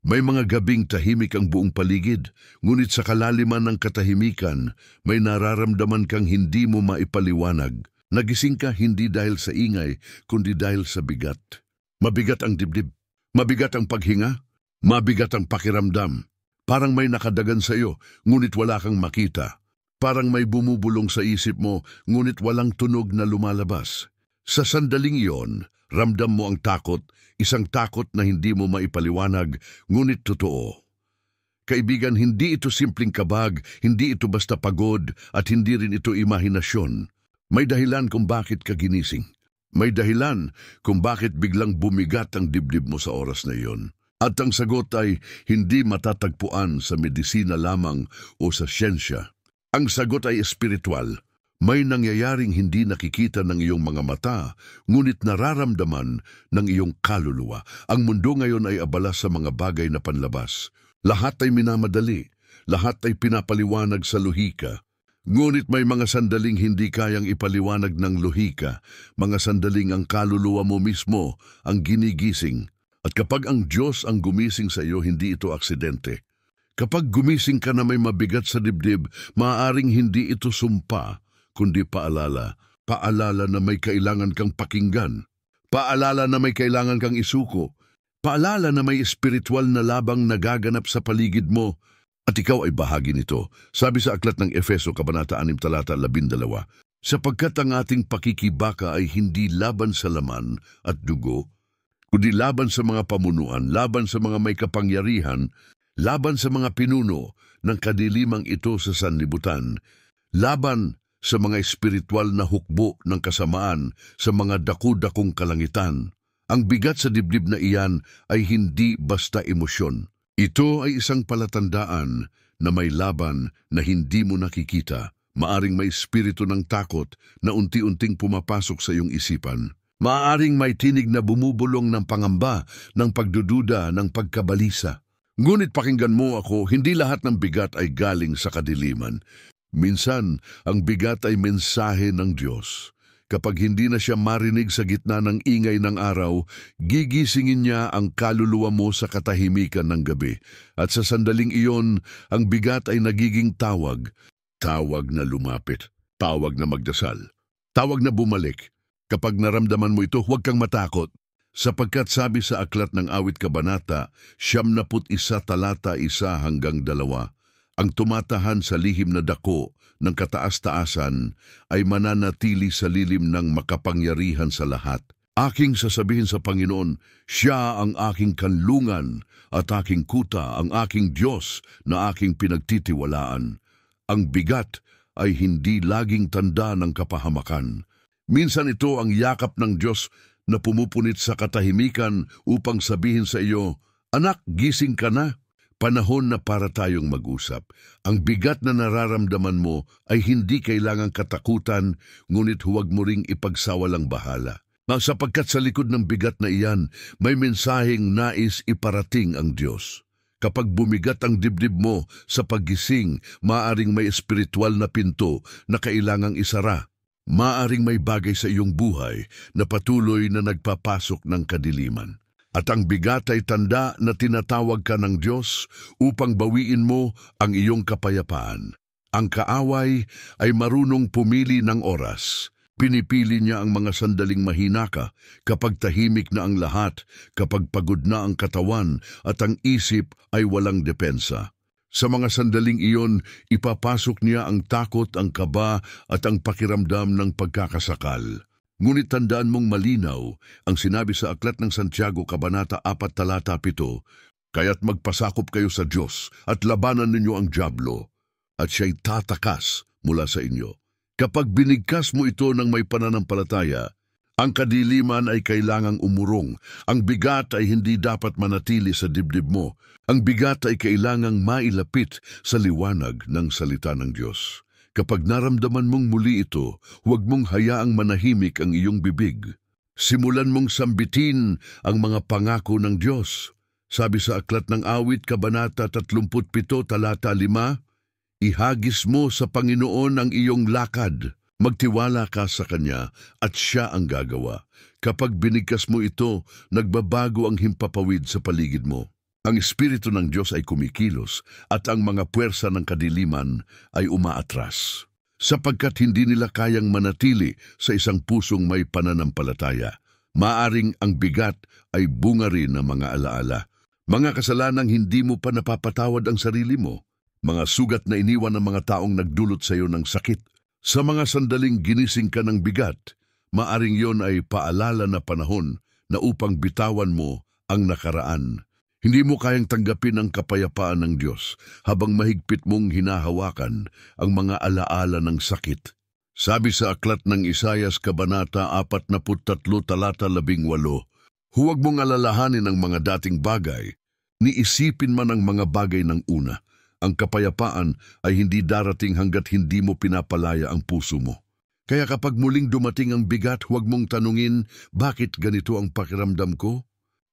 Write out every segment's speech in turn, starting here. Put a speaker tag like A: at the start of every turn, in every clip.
A: May mga gabing tahimik ang buong paligid, ngunit sa kalaliman ng katahimikan, may nararamdaman kang hindi mo maipaliwanag. Nagising ka hindi dahil sa ingay, kundi dahil sa bigat. Mabigat ang dibdib, mabigat ang paghinga, mabigat ang pakiramdam. Parang may nakadagan sa iyo, ngunit wala kang makita. Parang may bumubulong sa isip mo, ngunit walang tunog na lumalabas. Sa sandaling iyon, ramdam mo ang takot, isang takot na hindi mo maipaliwanag, ngunit totoo. Kaibigan, hindi ito simpleng kabag, hindi ito basta pagod, at hindi rin ito imahinasyon. May dahilan kung bakit ka ginising. May dahilan kung bakit biglang bumigat ang dibdib mo sa oras na iyon. At ang sagot ay hindi matatagpuan sa medisina lamang o sa siyensya. Ang sagot ay espiritual. May nangyayaring hindi nakikita ng iyong mga mata, ngunit nararamdaman ng iyong kaluluwa. Ang mundo ngayon ay abala sa mga bagay na panlabas. Lahat ay minamadali. Lahat ay pinapaliwanag sa lohika. Ngunit may mga sandaling hindi kayang ipaliwanag ng lohika, mga sandaling ang kaluluwa mo mismo ang ginigising. At kapag ang Diyos ang gumising sa iyo, hindi ito aksidente. Kapag gumising ka na may mabigat sa dibdib, maaaring hindi ito sumpa, kundi paalala. Paalala na may kailangan kang pakinggan. Paalala na may kailangan kang isuko. Paalala na may espiritual na labang nagaganap sa paligid mo. At ikaw ay bahagi nito. Sabi sa aklat ng Efeso, Kabanata 6, talata 12, sapagkat ang ating pakikibaka ay hindi laban sa laman at dugo, kundi laban sa mga pamunuan, laban sa mga may kapangyarihan, laban sa mga pinuno ng kadilimang ito sa sanlibutan, laban sa mga espiritual na hukbo ng kasamaan sa mga daku-dakong kalangitan. Ang bigat sa dibdib na iyan ay hindi basta emosyon. Ito ay isang palatandaan na may laban na hindi mo nakikita. Maaring may espiritu ng takot na unti-unting pumapasok sa iyong isipan. Maaring may tinig na bumubulong ng pangamba, ng pagdududa, ng pagkabalisa. Ngunit pakinggan mo ako, hindi lahat ng bigat ay galing sa kadiliman. Minsan, ang bigat ay mensahe ng Diyos. Kapag hindi na siya marinig sa gitna ng ingay ng araw, gigisingin niya ang kaluluwa mo sa katahimikan ng gabi. At sa sandaling iyon, ang bigat ay nagiging tawag. Tawag na lumapit. Tawag na magdasal. Tawag na bumalik. Kapag naramdaman mo ito, huwag kang matakot. Sapagkat sabi sa aklat ng Awit Kabanata, 71 talata 1-2, ang tumatahan sa lihim na dako ng kataas-taasan ay mananatili sa lilim ng makapangyarihan sa lahat. Aking sasabihin sa Panginoon, siya ang aking kanlungan at aking kuta, ang aking Diyos na aking pinagtitiwalaan. Ang bigat ay hindi laging tanda ng kapahamakan. Minsan ito ang yakap ng Diyos na pumupunit sa katahimikan upang sabihin sa iyo, anak, gising ka na. Panahon na para tayong mag-usap. Ang bigat na nararamdaman mo ay hindi kailangang katakutan, ngunit huwag mo ring ipagsawalang bahala. Sapagkat sa likod ng bigat na iyan, may mensaheng nais iparating ang Diyos. Kapag bumigat ang dibdib mo sa paggising, maaaring may espiritual na pinto na kailangang isara. Maaaring may bagay sa iyong buhay na patuloy na nagpapasok ng kadiliman. At ang bigat ay tanda na tinatawag ka ng Diyos upang bawiin mo ang iyong kapayapaan. Ang kaaway ay marunong pumili ng oras. Pinipili niya ang mga sandaling mahina ka kapag tahimik na ang lahat, kapag pagod na ang katawan at ang isip ay walang depensa. Sa mga sandaling iyon, ipapasok niya ang takot, ang kaba at ang pakiramdam ng pagkakasakal. Ngunit tandaan mong malinaw ang sinabi sa aklat ng Santiago, Kabanata 4, talata 7, kaya't magpasakop kayo sa Diyos at labanan ninyo ang dyablo, at siya'y tatakas mula sa inyo. Kapag binigkas mo ito ng may pananampalataya, ang kadiliman ay kailangang umurong. Ang bigat ay hindi dapat manatili sa dibdib mo. Ang bigat ay kailangang mailapit sa liwanag ng salita ng Diyos. Kapag naramdaman mong muli ito, huwag mong hayaang manahimik ang iyong bibig. Simulan mong sambitin ang mga pangako ng Diyos. Sabi sa aklat ng Awit, Kabanata 37, talata 5, ihagis mo sa Panginoon ang iyong lakad. Magtiwala ka sa Kanya at Siya ang gagawa. Kapag binigkas mo ito, nagbabago ang himpapawid sa paligid mo. Ang Espiritu ng Diyos ay kumikilos at ang mga puwersa ng kadiliman ay umaatras. Sapagkat hindi nila kayang manatili sa isang pusong may pananampalataya. Maaring ang bigat ay bunga rin ng mga alaala. Mga kasalanang hindi mo pa napapatawad ang sarili mo. Mga sugat na iniwan ng mga taong nagdulot sa iyo ng sakit. Sa mga sandaling ginising ka ng bigat, maaring yon ay paalala na panahon na upang bitawan mo ang nakaraan. Hindi mo kayang tanggapin ang kapayapaan ng Diyos habang mahigpit mong hinahawakan ang mga alaala ng sakit. Sabi sa aklat ng Isayas Kabanata 43 talata 18, huwag mong alalahanin ang mga dating bagay, niisipin man ang mga bagay ng una. Ang kapayapaan ay hindi darating hanggat hindi mo pinapalaya ang puso mo. Kaya kapag muling dumating ang bigat, huwag mong tanungin, bakit ganito ang pakiramdam ko?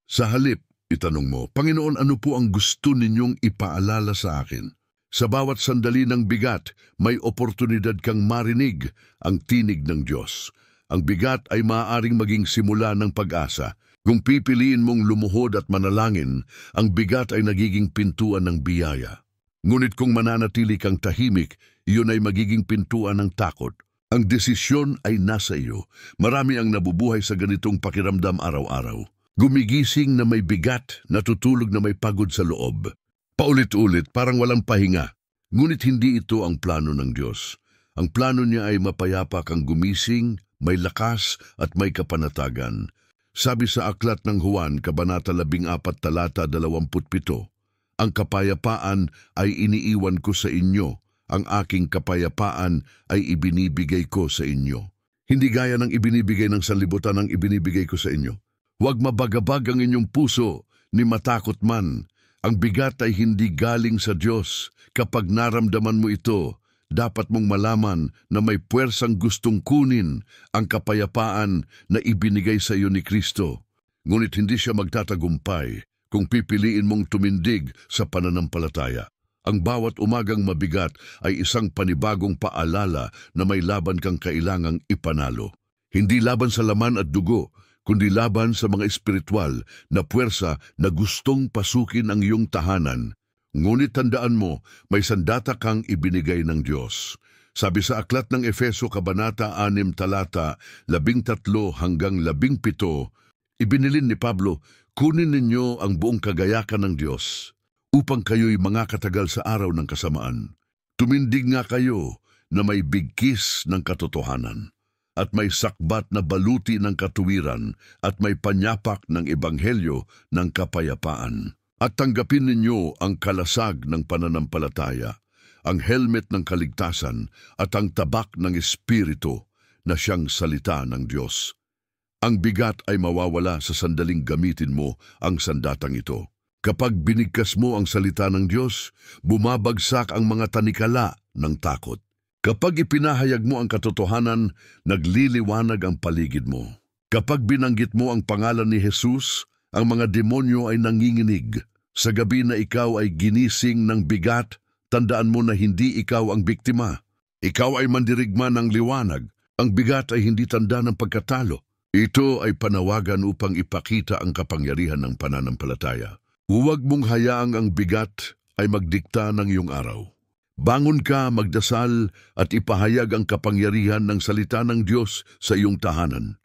A: Sa halip, itanong mo, Panginoon, ano po ang gusto ninyong ipaalala sa akin? Sa bawat sandali ng bigat, may oportunidad kang marinig ang tinig ng Diyos. Ang bigat ay maaaring maging simula ng pag-asa. Kung pipiliin mong lumuhod at manalangin, ang bigat ay nagiging pintuan ng biyaya. Ngunit kung mananatili kang tahimik, iyon ay magiging pintuan ng takot. Ang desisyon ay nasa iyo. Marami ang nabubuhay sa ganitong pakiramdam araw-araw. Gumigising na may bigat, natutulog na may pagod sa loob. Paulit-ulit, parang walang pahinga. Ngunit hindi ito ang plano ng Diyos. Ang plano niya ay mapayapa kang gumising, may lakas at may kapanatagan. Sabi sa aklat ng Juan, Kabanata 14, talata 27, ang kapayapaan ay iniiwan ko sa inyo, ang aking kapayapaan ay ibinibigay ko sa inyo. Hindi gaya ng ibinibigay ng sanlibutan ang ibinibigay ko sa inyo. Huwag mabagabag ang inyong puso, ni matakot man. Ang bigat ay hindi galing sa Diyos. Kapag naramdaman mo ito, dapat mong malaman na may puwersang gustong kunin ang kapayapaan na ibinigay sa iyo ni Kristo. Ngunit hindi siya magtatagumpay kung pipiliin mong tumindig sa pananampalataya. Ang bawat umagang mabigat ay isang panibagong paalala na may laban kang kailangang ipanalo. Hindi laban sa laman at dugo, kundi laban sa mga espiritual na puwersa na gustong pasukin ang iyong tahanan. Ngunit tandaan mo, may sandata kang ibinigay ng Diyos. Sabi sa aklat ng Efeso Kabanata 6 talata 13 hanggang 17, ibinilin ni Pablo, kunin ninyo ang buong kagayakan ng Diyos upang kayo'y mga katagal sa araw ng kasamaan. Tumindig nga kayo na may bigkis ng katotohanan at may sakbat na baluti ng katuwiran at may panyapak ng ebanghelyo ng kapayapaan. At tanggapin ninyo ang kalasag ng pananampalataya, ang helmet ng kaligtasan at ang tabak ng Espiritu na siyang salita ng Diyos. Ang bigat ay mawawala sa sandaling gamitin mo ang sandatang ito. Kapag binigkas mo ang salita ng Diyos, bumabagsak ang mga tanikala ng takot. Kapag ipinahayag mo ang katotohanan, nagliliwanag ang paligid mo. Kapag binanggit mo ang pangalan ni Jesus, ang mga demonyo ay nanginginig. Sa gabi na ikaw ay ginising ng bigat, tandaan mo na hindi ikaw ang biktima. Ikaw ay mandirigma ng liwanag. Ang bigat ay hindi tanda ng pagkatalo. Ito ay panawagan upang ipakita ang kapangyarihan ng pananampalataya. Huwag mong hayaang ang bigat ay magdikta ng iyong araw. Bangon ka, magdasal at ipahayag ang kapangyarihan ng salita ng Diyos sa iyong tahanan.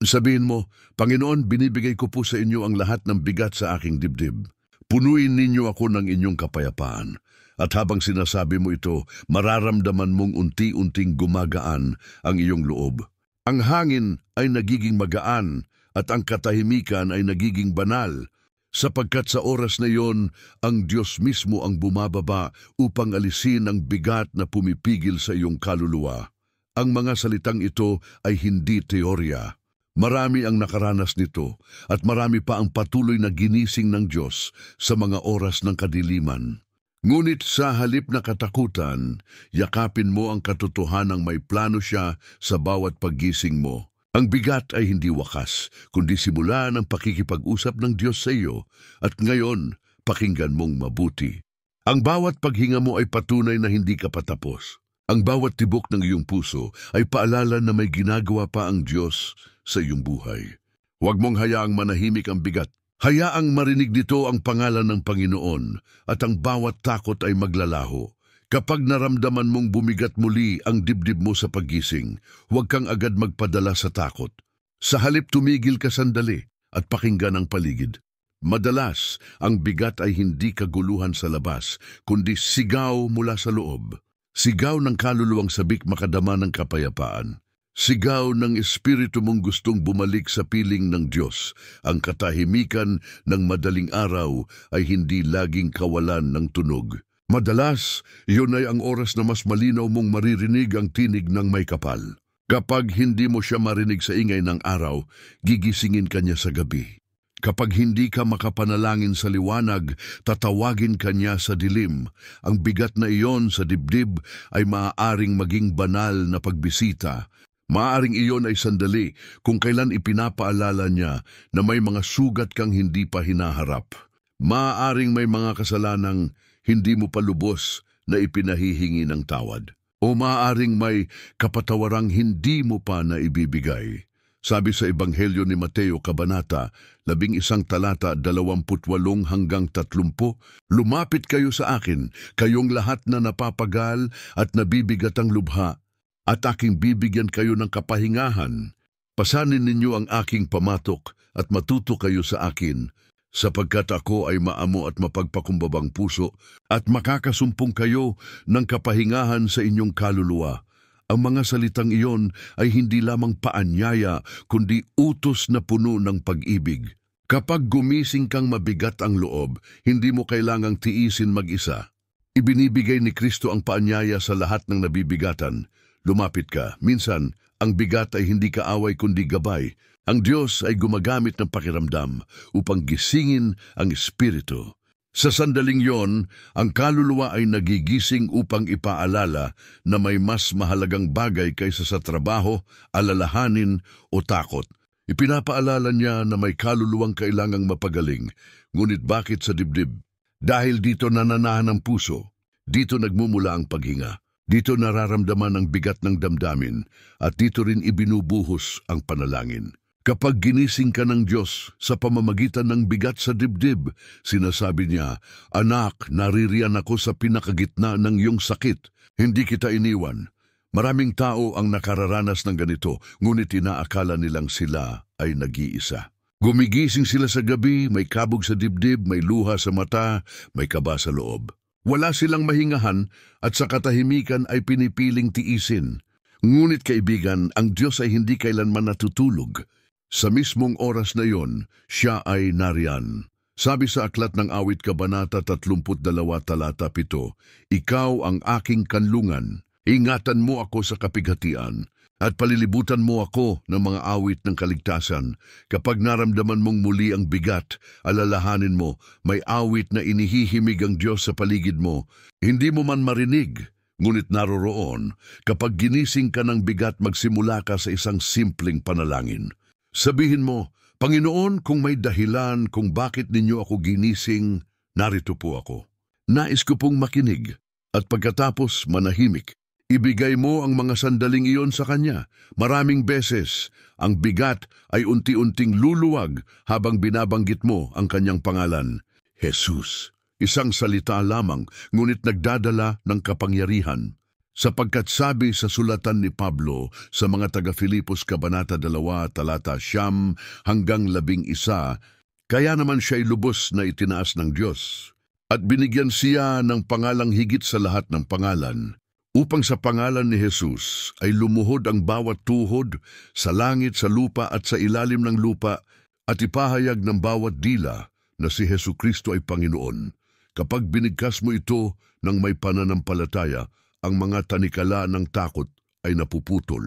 A: Sabihin mo, Panginoon, binibigay ko po sa inyo ang lahat ng bigat sa aking dibdib. Punuin ninyo ako ng inyong kapayapaan. At habang sinasabi mo ito, mararamdaman mong unti-unting gumagaan ang iyong loob. Ang hangin ay nagiging magaan at ang katahimikan ay nagiging banal, sapagkat sa oras na iyon, ang Diyos mismo ang bumababa upang alisin ang bigat na pumipigil sa iyong kaluluwa. Ang mga salitang ito ay hindi teorya. Marami ang nakaranas nito at marami pa ang patuloy na ginising ng Diyos sa mga oras ng kadiliman. Ngunit sa halip na katakutan, yakapin mo ang katotohanang may plano siya sa bawat paggising mo. Ang bigat ay hindi wakas, kundi simula ng pakikipag-usap ng Diyos sa iyo at ngayon, pakinggan mong mabuti. Ang bawat paghinga mo ay patunay na hindi ka patapos. Ang bawat tibok ng iyong puso ay paalala na may ginagawa pa ang Diyos sa iyong buhay. Huwag mong hayaang manahimik ang bigat. Hayaang marinig dito ang pangalan ng Panginoon at ang bawat takot ay maglalaho. Kapag naramdaman mong bumigat muli ang dibdib mo sa paggising, huwag kang agad magpadala sa takot. Sa halip tumigil ka sandali at pakinggan ang paligid. Madalas, ang bigat ay hindi kaguluhan sa labas, kundi sigaw mula sa loob. Sigaw ng kaluluwang sabik makadama ng kapayapaan. Sigaw ng espiritu mong gustong bumalik sa piling ng Diyos. Ang katahimikan ng madaling araw ay hindi laging kawalan ng tunog. Madalas, yun ay ang oras na mas malinaw mong maririnig ang tinig ng may kapal. Kapag hindi mo siya marinig sa ingay ng araw, gigisingin ka niya sa gabi. Kapag hindi ka makapanalangin sa liwanag, tatawagin ka niya sa dilim. Ang bigat na iyon sa dibdib ay maaaring maging banal na pagbisita. Maaaring iyon ay sandali kung kailan ipinapaalala niya na may mga sugat kang hindi pa hinaharap. Maaaring may mga kasalanang hindi mo pa lubos na ipinahihingi ng tawad. O maaaring may kapatawarang hindi mo pa na ibibigay. Sabi sa Ebanghelyo ni Mateo Kabanata 11 talata 28 hanggang 30, "Lumapit kayo sa akin, kayong lahat na napapagal at nabibigat ang lubha, at aking bibigyan kayo ng kapahingahan. Pasanin ninyo ang aking pamatok at matuto kayo sa akin, sapagkat ako ay maamo at mapagpakumbabang puso, at makakasumpong kayo ng kapahingahan sa inyong kaluluwa." Ang mga salitang iyon ay hindi lamang paanyaya, kundi utos na puno ng pag-ibig. Kapag gumising kang mabigat ang loob, hindi mo kailangang tiisin mag-isa. Ibinibigay ni Kristo ang paanyaya sa lahat ng nabibigatan. Lumapit ka. Minsan, ang bigat ay hindi kaaway kundi gabay. Ang Diyos ay gumagamit ng pakiramdam upang gisingin ang espiritu. Sa sandaling yon, ang kaluluwa ay nagigising upang ipaalala na may mas mahalagang bagay kaysa sa trabaho, alalahanin o takot. Ipinapaalala niya na may kaluluwang kailangang mapagaling, ngunit bakit sa dibdib? Dahil dito nananahan ang puso, dito nagmumula ang paghinga, dito nararamdaman ang bigat ng damdamin, at dito rin ibinubuhos ang panalangin. Kapag ginising ka ng Diyos sa pamamagitan ng bigat sa dibdib, sinasabi niya, "Anak, naririyan ako sa pinakagitna ng iyong sakit. Hindi kita iniwan." Maraming tao ang nakararanas ng ganito, ngunit inaakala nilang sila ay nag-iisa. Gumigising sila sa gabi, may kabog sa dibdib, may luha sa mata, may kaba sa loob. Wala silang mahingahan at sa katahimikan ay pinipiling tiisin. Ngunit kaibigan, ang Diyos ay hindi kailanman natutulog. Sa mismong oras na yon, siya ay nariyan. Sabi sa Aklat ng Awit Kabanata 32 talata 7, "Ikaw ang aking kanlungan, ingatan mo ako sa kapighatian, at palilibutan mo ako ng mga awit ng kaligtasan. Kapag naramdaman mong muli ang bigat, alalahanin mo, may awit na inihihimig ang Diyos sa paligid mo. Hindi mo man marinig, ngunit naroroon. Kapag ginising ka ng bigat, magsimula ka sa isang simpleng panalangin. Sabihin mo, "Panginoon, kung may dahilan kung bakit ninyo ako ginising, narito po ako. Nais ko pong makinig." At pagkatapos manahimik, ibigay mo ang mga sandaling iyon sa Kanya. Maraming beses, ang bigat ay unti-unting luluwag habang binabanggit mo ang Kanyang pangalan. Jesus, isang salita lamang, ngunit nagdadala ng kapangyarihan. Sapagkat sabi sa sulatan ni Pablo sa mga taga-Filipos Kabanata 2 talata 9 hanggang 11, kaya naman siya'y lubos na itinaas ng Diyos, at binigyan siya ng pangalang higit sa lahat ng pangalan, upang sa pangalan ni Jesus ay lumuhod ang bawat tuhod sa langit, sa lupa at sa ilalim ng lupa, at ipahayag ng bawat dila na si Jesucristo ay Panginoon. Kapag binigkas mo ito ng may pananampalataya, ang mga tanikala ng takot ay napuputol.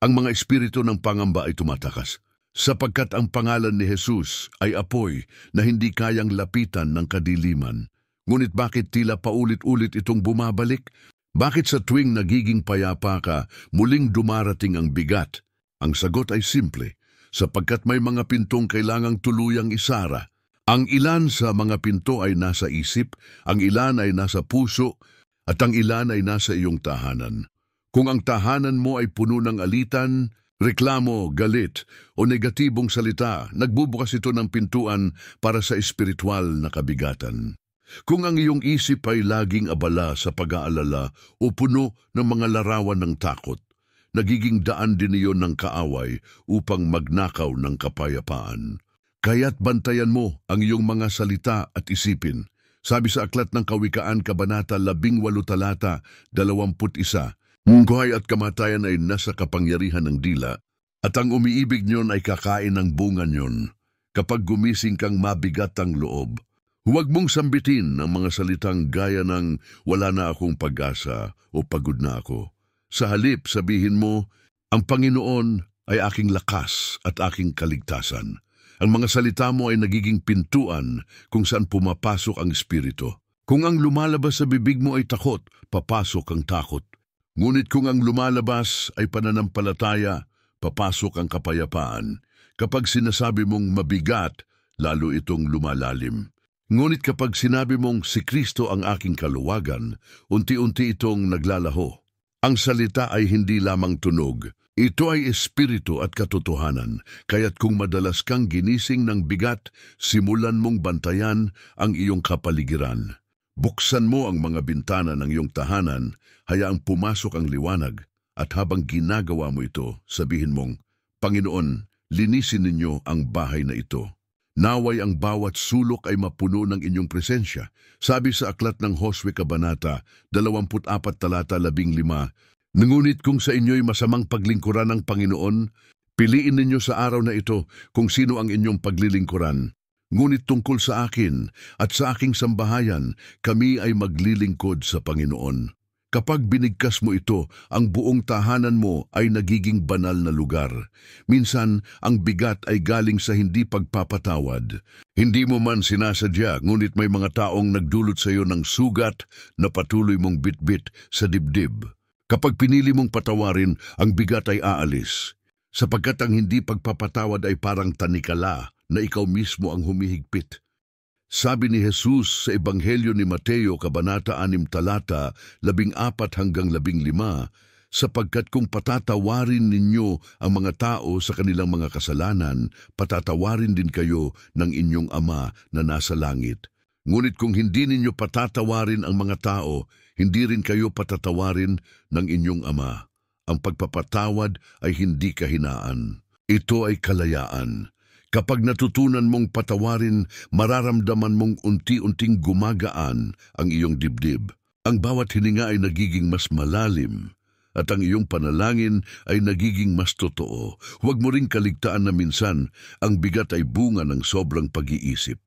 A: Ang mga espiritu ng pangamba ay tumatakas, sapagkat ang pangalan ni Jesus ay apoy na hindi kayang lapitan ng kadiliman. Ngunit bakit tila paulit-ulit itong bumabalik? Bakit sa tuwing nagiging payapa ka, muling dumarating ang bigat? Ang sagot ay simple, sapagkat may mga pintong kailangang tuluyang isara. Ang ilan sa mga pinto ay nasa isip, ang ilan ay nasa puso, at ang ilan ay nasa iyong tahanan. Kung ang tahanan mo ay puno ng alitan, reklamo, galit, o negatibong salita, nagbubukas ito ng pintuan para sa espiritual na kabigatan. Kung ang iyong isip ay laging abala sa pag-aalala o puno ng mga larawan ng takot, nagiging daan din iyon ng kaaway upang magnakaw ng kapayapaan. Kaya't bantayan mo ang iyong mga salita at isipin. Sabi sa Aklat ng Kawikaan, Kabanata 18, talata 21, ang buhay at kamatayan ay nasa kapangyarihan ng dila, at ang umiibig niyon ay kakain ng bunga niyon. Kapag gumising kang mabigat ang loob, huwag mong sambitin ang mga salitang gaya ng wala na akong pag-asa o pagod na ako. Sa halip, sabihin mo, ang Panginoon ay aking lakas at aking kaligtasan. Ang mga salita mo ay nagiging pintuan kung saan pumapasok ang espiritu. Kung ang lumalabas sa bibig mo ay takot, papasok ang takot. Ngunit kung ang lumalabas ay pananampalataya, papasok ang kapayapaan. Kapag sinasabi mong mabigat, lalo itong lumalalim. Ngunit kapag sinabi mong si Kristo ang aking kaluwagan, unti-unti itong naglalaho. Ang salita ay hindi lamang tunog. Ito ay espiritu at katotohanan, kaya't kung madalas kang ginising ng bigat, simulan mong bantayan ang iyong kapaligiran. Buksan mo ang mga bintana ng iyong tahanan, hayaang pumasok ang liwanag, at habang ginagawa mo ito, sabihin mong, Panginoon, linisin ninyo ang bahay na ito. Naway ang bawat sulok ay mapuno ng inyong presensya. Sabi sa Aklat ng Josue Kabanata 24, talata 15, ngunit kung sa inyo'y masamang paglingkuran ng Panginoon, piliin ninyo sa araw na ito kung sino ang inyong paglilingkuran. Ngunit tungkol sa akin at sa aking sambahayan, kami ay maglilingkod sa Panginoon. Kapag binigkas mo ito, ang buong tahanan mo ay nagiging banal na lugar. Minsan, ang bigat ay galing sa hindi pagpapatawad. Hindi mo man sinasadya, ngunit may mga taong nagdulot sa iyo ng sugat na patuloy mong bitbit sa dibdib. Kapag pinili mong patawarin, ang bigat ay aalis. Sapagkat ang hindi pagpapatawad ay parang tanikala na ikaw mismo ang humihigpit. Sabi ni Jesus sa Ebanghelyo ni Mateo, Kabanata 6, talata 14-15, sapagkat kung patatawarin ninyo ang mga tao sa kanilang mga kasalanan, patatawarin din kayo ng inyong Ama na nasa langit. Ngunit kung hindi ninyo patatawarin ang mga tao, hindi rin kayo patatawarin ng inyong Ama. Ang pagpapatawad ay hindi kahinaan. Ito ay kalayaan. Kapag natutunan mong patawarin, mararamdaman mong unti-unting gumagaan ang iyong dibdib. Ang bawat hininga ay nagiging mas malalim at ang iyong panalangin ay nagiging mas totoo. Huwag mo ring kaligtaan na minsan ang bigat ay bunga ng sobrang pag-iisip.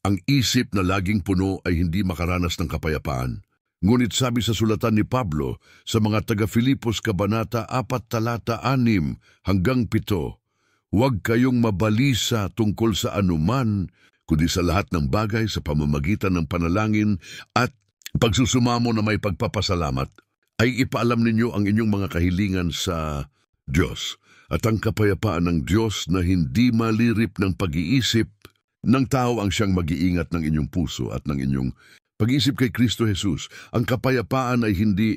A: Ang isip na laging puno ay hindi makaranas ng kapayapaan. Ngunit sabi sa sulatan ni Pablo sa mga taga-Filipos Kabanata 4, talata 6-7, huwag kayong mabalisa tungkol sa anuman, kundi sa lahat ng bagay sa pamamagitan ng panalangin at pagsusumamo na may pagpapasalamat, ay ipaalam ninyo ang inyong mga kahilingan sa Diyos. At ang kapayapaan ng Diyos na hindi malirip ng pag-iisip ng tao ang siyang mag-iingat ng inyong puso at ng inyong pag-iisip kay Kristo Jesus. Ang kapayapaan ay hindi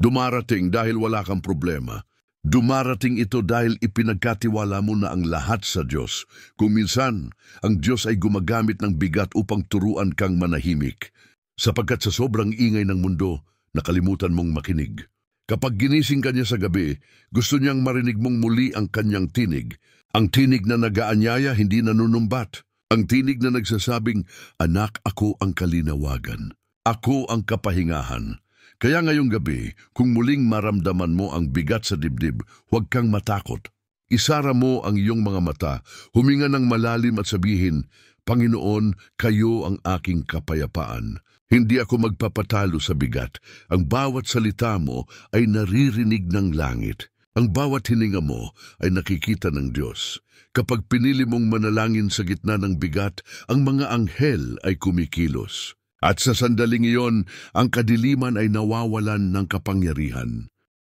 A: dumarating dahil wala kang problema. Dumarating ito dahil ipinagkatiwala mo na ang lahat sa Diyos. Kung minsan, ang Diyos ay gumagamit ng bigat upang turuan kang manahimik, sapagkat sa sobrang ingay ng mundo, nakalimutan mong makinig. Kapag ginising ka niya sa gabi, gusto niyang marinig mong muli ang kanyang tinig. Ang tinig na nagaanyaya, hindi nanunumbat. Ang tinig na nagsasabing, anak, ako ang kalinawagan. Ako ang kapahingahan. Kaya ngayong gabi, kung muling maramdaman mo ang bigat sa dibdib, huwag kang matakot. Isara mo ang iyong mga mata, huminga ng malalim at sabihin, Panginoon, kayo ang aking kapayapaan. Hindi ako magpapatalo sa bigat. Ang bawat salita mo ay naririnig ng langit. Ang bawat hininga mo ay nakikita ng Diyos. Kapag pinili mong manalangin sa gitna ng bigat, ang mga anghel ay kumikilos. At sa sandaling iyon, ang kadiliman ay nawawalan ng kapangyarihan.